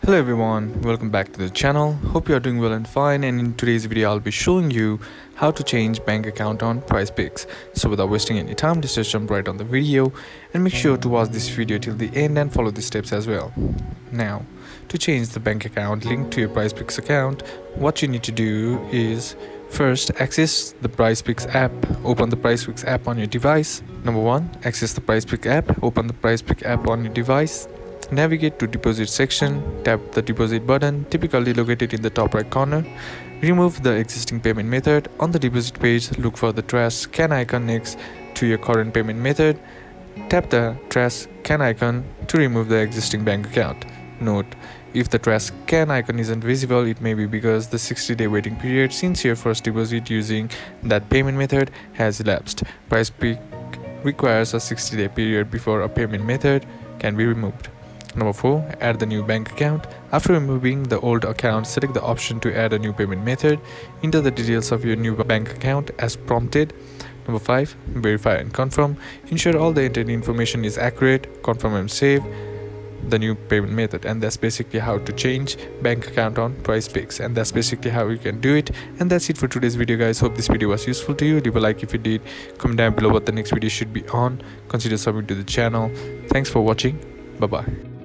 Hello everyone, welcome back to the channel. Hope you are doing well and fine, and in today's video I'll be showing you how to change bank account on PrizePicks. So without wasting any time, just jump right on the video and make sure to watch this video till the end and follow the steps as well. Now, to change the bank account linked to your PrizePicks account, what you need to do is first access the PrizePicks app. Open the PrizePicks app on your device. Number 1, access the PrizePicks app. Open the PrizePicks app on your device. Navigate to deposit section, tap the deposit button, typically located in the top right corner. Remove the existing payment method. On the deposit page, look for the trash scan icon next to your current payment method. Tap the trash scan icon to remove the existing bank account. Note, if the trash scan icon isn't visible, it may be because the 60-day waiting period since your first deposit using that payment method has elapsed. PrizePicks requires a 60-day period before a payment method can be removed. Number 4, add the new bank account. After removing the old account, select the option to add a new payment method. Enter the details of your new bank account as prompted. Number 5, verify and confirm. Ensure all the entered information is accurate. Confirm and save the new payment method. And that's basically how to change bank account on PrizePicks, and that's basically how you can do it. And that's it for today's video, guys. Hope this video was useful to you. Leave a like if you did. Comment down below what the next video should be on. Consider subscribing to the channel. Thanks for watching. Bye bye.